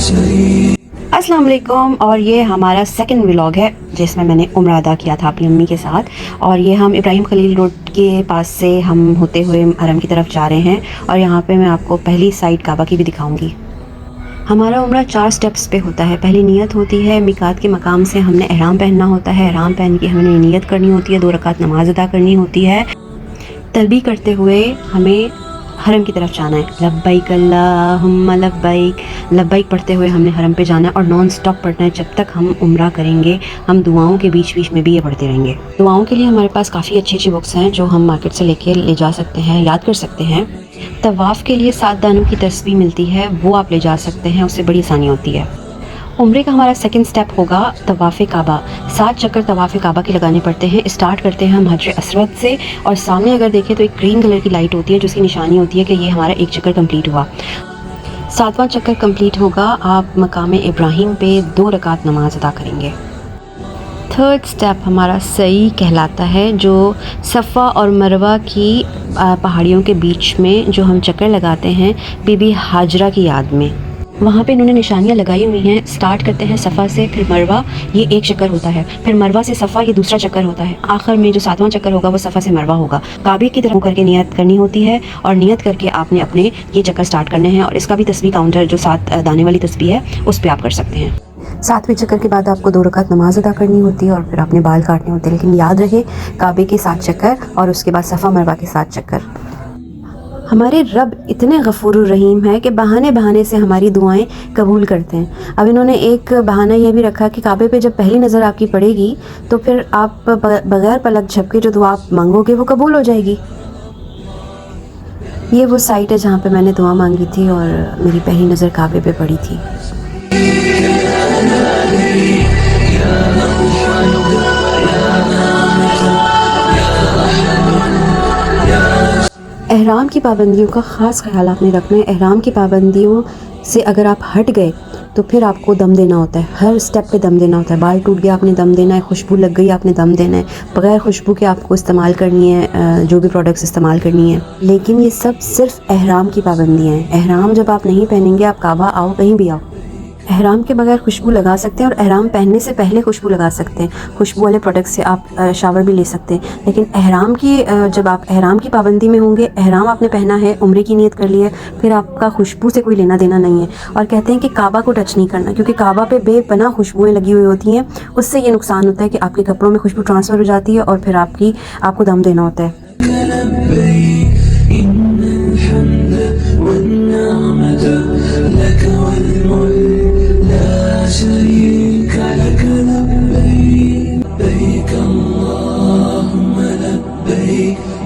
अस्सलाम वालेकुम। और ये हमारा सेकंड व्लॉग है जिसमें मैंने उम्रा अदा किया था अपनी अम्मी के साथ। और ये हम इब्राहिम खलील रोड के पास से हम होते हुए हरम की तरफ जा रहे हैं। और यहाँ पे मैं आपको पहली साइड काबा की भी दिखाऊंगी। हमारा उम्रा 4 स्टेप्स पे होता है। पहली नियत होती है, मिकात के मकाम से हमने एहराम पहनना होता है। एहराम पहन के हमने नियत करनी होती है, 2 रकात नमाज अदा करनी होती है। तलबी करते हुए हमें हरम की तरफ जाना है। लब्बैक अल्लाहुम्मा लब्बैक, लब्बैक पढ़ते हुए हमने हरम पे जाना है और नॉन स्टॉप पढ़ना है जब तक हम उम्रा करेंगे। हम दुआओं के बीच बीच में भी ये पढ़ते रहेंगे। दुआओं के लिए हमारे पास काफ़ी अच्छी अच्छी बुक्स हैं जो हम मार्केट से लेके ले जा सकते हैं, याद कर सकते हैं। तवाफ़ के लिए 7 दानों की तस्बीह मिलती है, वो आप ले जा सकते हैं, उससे बड़ी आसानी होती है। उम्रे का हमारा सेकंड स्टेप होगा तवाफ़े काबा। 7 चक्कर तवाफ़े काबा के लगाने पड़ते हैं। स्टार्ट करते हैं हम हजर अस्वद से और सामने अगर देखें तो एक ग्रीन कलर की लाइट होती है जिसकी निशानी होती है कि ये हमारा 1 चक्कर कंप्लीट हुआ। 7वां चक्कर कंप्लीट होगा, आप मकाम इब्राहिम पे 2 रकात नमाज अदा करेंगे। थर्ड स्टेप हमारा सई कहलाता है, जो सफ़ा और मरवा की पहाड़ियों के बीच में जो हम चक्कर लगाते हैं बीबी हाजरा की याद में। वहाँ पे इन्होंने निशानियाँ लगाई हुई हैं। स्टार्ट करते हैं सफ़ा से, फिर मरवा, ये 1 चक्कर होता है। फिर मरवा से सफ़ा, ये दूसरा चक्कर होता है। आखिर में जो 7वां चक्कर होगा वो सफ़ा से मरवा होगा। काबे की तरफ करके नियत करनी होती है और नियत करके आपने अपने ये चक्कर स्टार्ट करने हैं। और इसका भी तस्बीह काउंटर जो 7 दाने वाली तस्बीह है उस पर आप कर सकते हैं। 7वें चक्कर के बाद आपको 2 रकात नमाज अदा करनी होती है और फिर अपने बाल काटने होते हैं। लेकिन याद रहे, काबे के 7 चक्कर और उसके बाद सफ़ा मरवा के 7 चक्कर। हमारे रब इतने गफूर रहीम है कि बहाने बहाने से हमारी दुआएं कबूल करते हैं। अब इन्होंने एक बहाना यह भी रखा कि काबे पे जब पहली नज़र आपकी पड़ेगी तो फिर आप बगैर पलक झपके जो दुआ आप मांगोगे वो कबूल हो जाएगी। ये वो साइट है जहाँ पे मैंने दुआ मांगी थी और मेरी पहली नज़र काबे पे पड़ी थी। एहराम की पाबंदियों का ख़ास ख्याल आपने रखना है। एहराम की पाबंदियों से अगर आप हट गए तो फिर आपको दम देना होता है। हर स्टेप पे दम देना होता है। बाल टूट गया आपने दम देना है, खुशबू लग गई आपने दम देना है। बग़ैर खुशबू के आपको इस्तेमाल करनी है जो भी प्रोडक्ट्स इस्तेमाल करनी है। लेकिन ये सब सिर्फ एहराम की पाबंदियाँ हैं। एहराम जब आप नहीं पहनेंगे, आप काबा आओ कहीं भी आओ, एहराम के बगैर खुशबू लगा सकते हैं और एहराम पहनने से पहले खुशबू लगा सकते हैं। खुशबू वाले प्रोडक्ट से आप शावर भी ले सकते हैं। लेकिन एहराम की जब आप एहराम की पाबंदी में होंगे, एहराम आपने पहना है, उम्रे की नियत कर ली है, फिर आपका खुशबू से कोई लेना देना नहीं है। और कहते हैं कि काबा को टच नहीं करना, क्योंकि काबा पे बेपनाह खुशबुएँ लगी हुई होती हैं। उससे ये नुकसान होता है कि आपके कपड़ों में खुशबू ट्रांसफ़र हो जाती है और फिर आपको दम देना होता है।